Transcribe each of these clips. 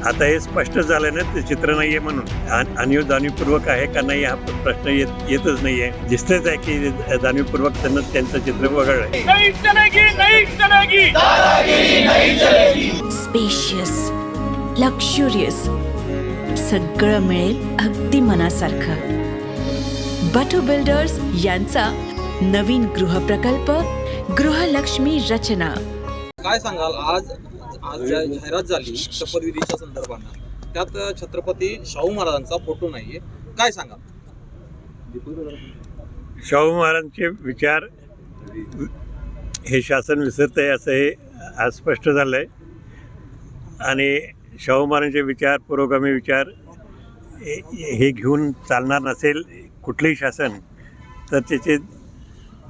आता हे स्पष्ट झालं ना, ते चित्र नाहीये म्हणून. आणि जाणीवपूर्वक आहे का नाही हा प्रश्न येतच नाहीये. दिसतच आहे की जाणीवपूर्वक त्यांचं चित्र वगळलंय. स्पेशियस, लक्झुरियस, सगळं मिळेल अगदी मनासारखं. बटू बिल्डर्स यांचा नवीन गृहप्रकल्प गृहलक्ष्मी रचना. काय सांगाल, आज जाहिरात झाली शपथविधीच्या संदर्भानं, त्यात छत्रपती शाहू महाराजांचा फोटो नाहीये, काय सांगाल? शाहू महाराजांचे विचार हे शासन विसरत आहे असं हे आज स्पष्ट झालं आहे. आणि शाहू महाराजांचे विचार, पुरोगामी विचार हे घेऊन चालणार नसेल कुठलंही शासन, तर त्याचे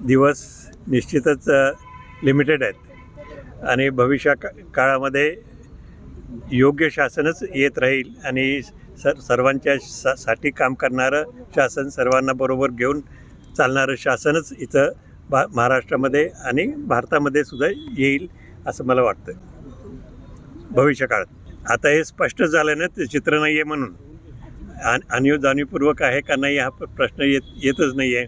दिवस निश्चितच लिमिटेड आहेत. आणि काळामध्ये योग्य शासनच येत राहील आणि सर्वांच्या साठी काम करणारं शासन, सर्वांना बरोबर घेऊन चालणारं शासनच इथं महाराष्ट्रामध्ये आणि भारतामध्ये सुद्धा येईल असं मला वाटतं भविष्यकाळात. आता हे स्पष्ट झालं ना, ते चित्र नाही आहे म्हणून. आणि जाणीवपूर्वक आहे का नाही हा प्रश्न येतच नाही आहे.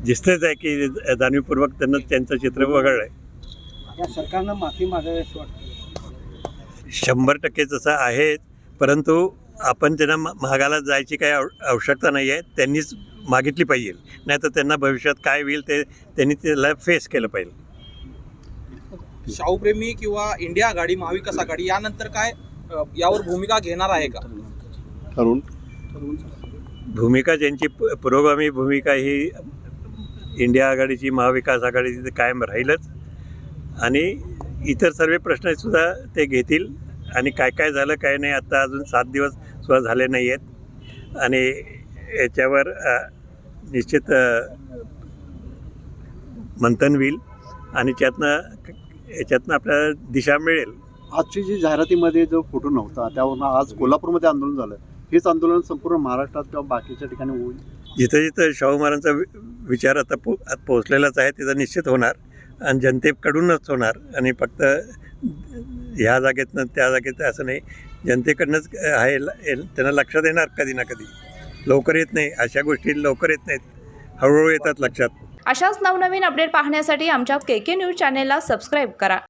दिसतच आहे की जाणीवपूर्वक त्यांचं चित्र वगळलं आहे. या सरकारनं माफी मागावी असं वाटतं. 100% तसं आहे, परंतु आपण त्यांना मागायला जायची काही आवश्यकता नाही आहे. त्यांनीच मागितली पाहिजे, नाही तर त्यांना भविष्यात काय होईल ते त्यांनी त्याला फेस केलं पाहिजे. शाहूप्रेमी किंवा इंडिया आघाडी, महाविकास आघाडी यानंतर काय यावर भूमिका घेणार आहे का? भूमिका ज्यांची पुरोगामी भूमिका ही इंडिया आघाडीची, महाविकास आघाडीची कायम राहीलच. आणि इतर सर्व प्रश्नसुद्धा ते घेतील. आणि काय काय झालं काय नाही, आता अजून 7 दिवस सुद्धा झाले नाही आहेत. आणि याच्यावर निश्चित मंथन होईल आणि याच्यातनं आपल्याला दिशा मिळेल. आजची जी जाहिरातीमध्ये जो फोटो नव्हता, त्यावरून आज कोल्हापूरमध्ये आंदोलन झालं. हेच आंदोलन संपूर्ण महाराष्ट्रात किंवा बाकीच्या ठिकाणी होईल. जिथं जिथं शाहू महाराजांचा विचार आता पोचलेलाच आहे, तिथं निश्चित होणार आणि जनतेकडूनच होणार. आणि फक्त ह्या जागेतनं त्या जागेत असं नाही, जनतेकडनंच आहे. त्यांना लक्षात येणार कधी ना कधी. लवकर येत नाही, अशा गोष्टी लवकर येत नाहीत, हळूहळू येतात लक्षात. अशाच नवनवीन अपडेट पाहण्यासाठी आमच्या KK न्यूज चॅनेलला सबस्क्राईब करा.